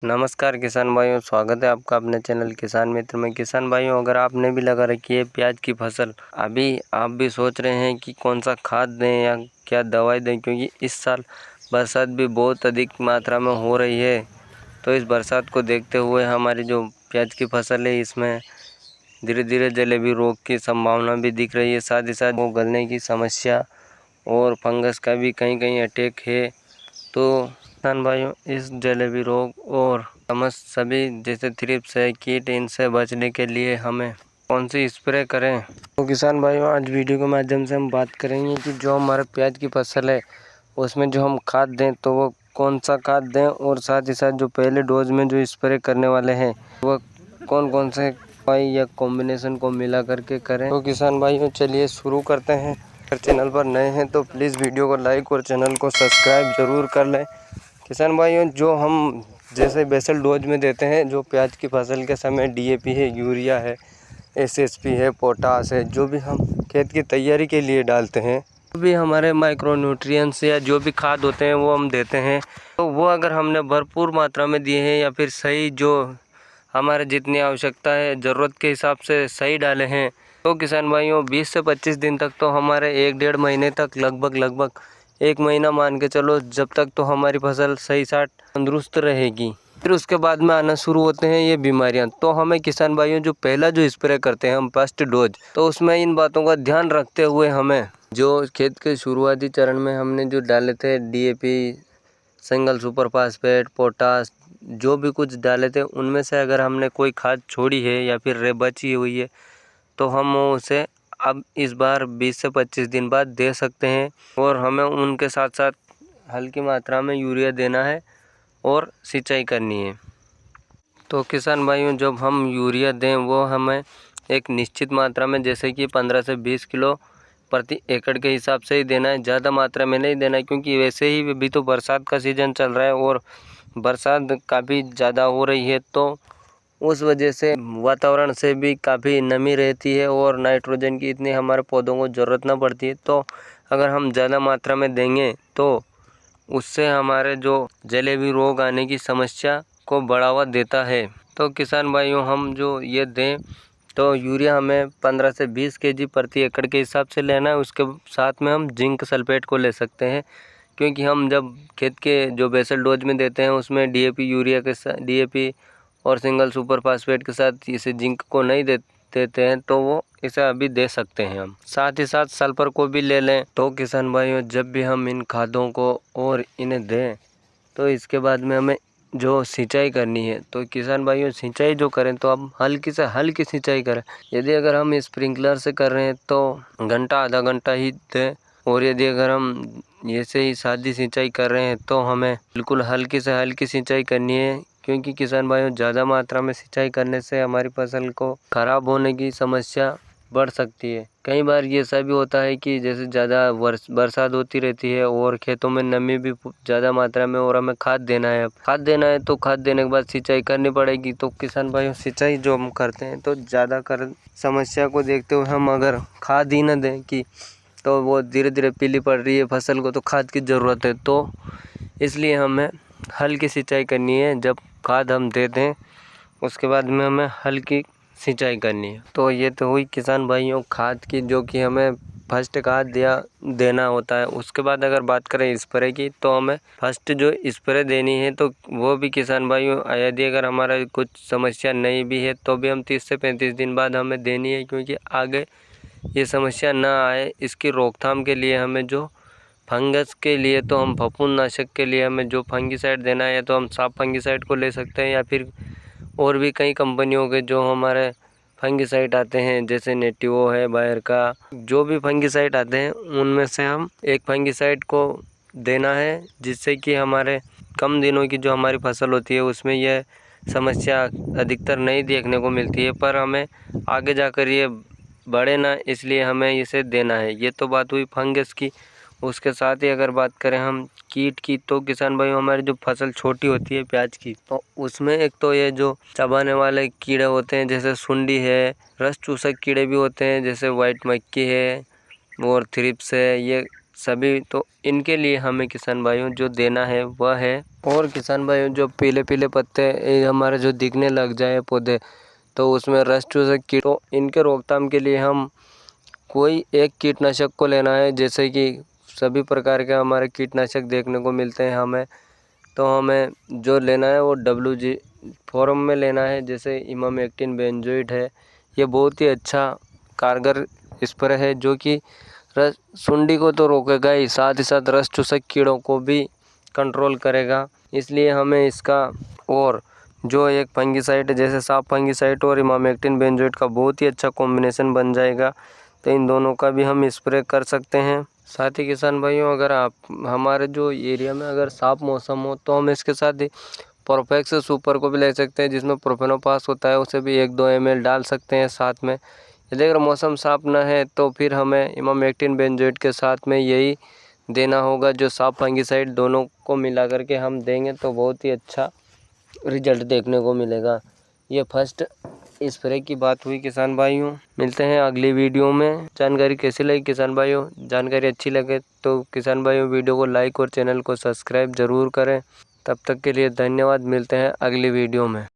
नमस्कार किसान भाइयों, स्वागत है आपका अपने चैनल किसान मित्र में। किसान भाइयों, अगर आपने भी लगा रखी है प्याज की फसल, अभी आप भी सोच रहे हैं कि कौन सा खाद दें या क्या दवाई दें, क्योंकि इस साल बरसात भी बहुत अधिक मात्रा में हो रही है। तो इस बरसात को देखते हुए हमारी जो प्याज की फसल है इसमें धीरे धीरे जलेबी रोग की संभावना भी दिख रही है। साथ ही साथ वो गलने की समस्या और फंगस का भी कहीं कहीं अटैक है। तो किसान भाइयों, इस जलेबी रोग और समस्त सभी जैसे थ्रिप्स है, कीट, इनसे बचने के लिए हमें कौन सी स्प्रे करें। तो किसान भाइयों, आज वीडियो के माध्यम से हम बात करेंगे कि जो हमारे प्याज की फसल है उसमें जो हम खाद दें तो वो कौन सा खाद दें, और साथ ही साथ जो पहले डोज में जो स्प्रे करने वाले हैं वह कौन कौन से दवाई या कॉम्बिनेशन को मिला करके करें। तो किसान भाइयों, चलिए शुरू करते हैं। अगर चैनल पर नए हैं तो प्लीज़ वीडियो को लाइक और चैनल को सब्सक्राइब ज़रूर कर लें। किसान भाइयों, जो हम जैसे बेसल डोज में देते हैं, जो प्याज की फसल के समय DAP है, यूरिया है, SSP है, पोटास है, जो भी हम खेत की तैयारी के लिए डालते हैं, जो भी हमारे माइक्रो न्यूट्रिएंट्स या जो भी खाद होते हैं वो हम देते हैं, तो वो अगर हमने भरपूर मात्रा में दिए हैं या फिर सही जो हमारे जितनी आवश्यकता है ज़रूरत के हिसाब से सही डाले हैं, तो किसान भाइयों 20 से 25 दिन तक तो हमारे 1-1.5 महीने तक लगभग 1 महीना मान के चलो, जब तक तो हमारी फसल सही साट तंदुरुस्त रहेगी। फिर उसके बाद में आना शुरू होते हैं ये बीमारियां। तो हमें किसान भाइयों जो पहला जो स्प्रे करते हैं हम फर्स्ट डोज, तो उसमें इन बातों का ध्यान रखते हुए हमें जो खेत के शुरुआती चरण में हमने जो डाले थे DAP, single super phosphate, potash, जो भी कुछ डाले थे उनमें से अगर हमने कोई खाद छोड़ी है या फिर रे बची हुई है तो हम उसे अब इस बार 20 से 25 दिन बाद दे सकते हैं। और हमें उनके साथ साथ हल्की मात्रा में यूरिया देना है और सिंचाई करनी है। तो किसान भाइयों, जब हम यूरिया दें वो हमें एक निश्चित मात्रा में, जैसे कि 15 से 20 किलो प्रति एकड़ के हिसाब से ही देना है, ज़्यादा मात्रा में नहीं देना है, क्योंकि वैसे ही अभी तो बरसात का सीज़न चल रहा है और बरसात काफ़ी ज़्यादा हो रही है, तो उस वजह से वातावरण से भी काफ़ी नमी रहती है और नाइट्रोजन की इतनी हमारे पौधों को ज़रूरत ना पड़ती है। तो अगर हम ज़्यादा मात्रा में देंगे तो उससे हमारे जो जलेबी रोग आने की समस्या को बढ़ावा देता है। तो किसान भाइयों, हम जो ये दें तो यूरिया हमें 15 से 20 kg प्रति एकड़ के हिसाब से लेना है। उसके साथ में हम जिंक सल्फेट को ले सकते हैं, क्योंकि हम जब खेत के जो बेसल डोज में देते हैं उसमें DAP यूरिया के साथ DAP और सिंगल सुपर फास्फेट के साथ इसे जिंक को नहीं देते हैं, तो वो इसे अभी दे सकते हैं हम। साथ ही साथ सल्फर को भी ले लें। तो किसान भाइयों, जब भी हम इन खादों को और इन्हें दें तो इसके बाद में हमें जो सिंचाई करनी है, तो किसान भाइयों सिंचाई जो करें तो हम हल्की से हल्की सिंचाई करें। यदि अगर हम स्प्रिंकलर से कर रहे हैं तो घंटा आधा घंटा ही दें, और यदि अगर हम ऐसे ही सादी सिंचाई कर रहे हैं तो हमें बिल्कुल हल्की से हल्की सिंचाई करनी है, क्योंकि किसान भाइयों ज़्यादा मात्रा में सिंचाई करने से हमारी फसल को खराब होने की समस्या बढ़ सकती है। कई बार ये ऐसा भी होता है कि जैसे ज़्यादा बरसात होती रहती है और खेतों में नमी भी ज़्यादा मात्रा में, और हमें खाद देना है। खाद देना है तो खाद देने के बाद सिंचाई करनी पड़ेगी। तो किसान भाइयों, सिंचाई जो हम करते हैं तो ज़्यादा कर समस्या को देखते हुए हम अगर खाद ही न दें कि तो वो धीरे धीरे पीली पड़ रही है फसल को, तो खाद की ज़रूरत है। तो इसलिए हमें हल्की सिंचाई करनी है। जब खाद हम दे दें उसके बाद में हमें हल्की सिंचाई करनी है। तो ये तो हुई किसान भाइयों खाद की, जो कि हमें फर्स्ट खाद देना होता है। उसके बाद अगर बात करें स्प्रे की, तो हमें फर्स्ट जो स्प्रे देनी है तो वो भी किसान भाइयों, यदि अगर हमारा कुछ समस्या नहीं भी है तो भी हम 30 से 35 दिन बाद हमें देनी है, क्योंकि आगे ये समस्या ना आए। इसकी रोकथाम के लिए हमें जो फंगस के लिए तो हम फफूंदनाशक के लिए हमें जो फंगिसाइड देना है, तो हम साफ फंगिसाइड को ले सकते हैं, या फिर और भी कई कंपनियों के जो हमारे फंगिसाइड आते हैं, जैसे नेटिवो है, बायर का, जो भी फंगिसाइड आते हैं उनमें से हम एक फंगिसाइड को देना है, जिससे कि हमारे कम दिनों की जो हमारी फसल होती है उसमें यह समस्या अधिकतर नहीं देखने को मिलती है, पर हमें आगे जाकर ये बढ़े ना, इसलिए हमें इसे देना है। ये तो बात हुई फंगस की। उसके साथ ही अगर बात करें हम कीट की, तो किसान भाइयों हमारी जो फसल छोटी होती है प्याज की, तो उसमें एक तो ये जो चबाने वाले कीड़े होते हैं जैसे सुंडी है, रस चूसक कीड़े भी होते हैं जैसे वाइट मक्खी है और थ्रिप्स है, ये सभी, तो इनके लिए हमें किसान भाइयों जो देना है वह है। और किसान भाइयों जो पीले पीले पत्ते हमारे जो दिखने लग जाए पौधे, तो उसमें रस्ट चूसक कीटों, इनके रोकथाम के लिए हम कोई एक कीटनाशक को लेना है। जैसे कि सभी प्रकार के हमारे कीटनाशक देखने को मिलते हैं हमें, तो हमें जो लेना है वो WG फॉर्म में लेना है। जैसे इमामेक्टिन बेंजोएट है, ये बहुत ही अच्छा कारगर स्प्रे है जो कि सुंडी को तो रोकेगा ही, साथ ही साथ रस चूसक कीड़ों को भी कंट्रोल करेगा। इसलिए हमें इसका, और जो एक फंगिसाइड जैसे साफ फंगिसाइड और इमामेक्टिन बेंजोएट का बहुत ही अच्छा कॉम्बिनेशन बन जाएगा, तो इन दोनों का भी हम स्प्रे कर सकते हैं। साथ ही किसान भाइयों, अगर आप हमारे जो एरिया में अगर साफ मौसम हो तो हम इसके साथ ही प्रोफेक्स सुपर को भी ले सकते हैं, जिसमें प्रोफेनोपास होता है, उसे भी 1-2 ml डाल सकते हैं साथ में। यदि अगर मौसम साफ न है तो फिर हमें इमामेक्टिन बेंजोएट के साथ में यही देना होगा, जो साफ फंगिसाइड, दोनों को मिला करके हम देंगे तो बहुत ही अच्छा रिजल्ट देखने को मिलेगा। ये फर्स्ट स्प्रे की बात हुई किसान भाइयों। मिलते हैं अगली वीडियो में। जानकारी कैसी लगी किसान भाइयों? जानकारी अच्छी लगे तो किसान भाइयों वीडियो को लाइक और चैनल को सब्सक्राइब ज़रूर करें। तब तक के लिए धन्यवाद। मिलते हैं अगली वीडियो में।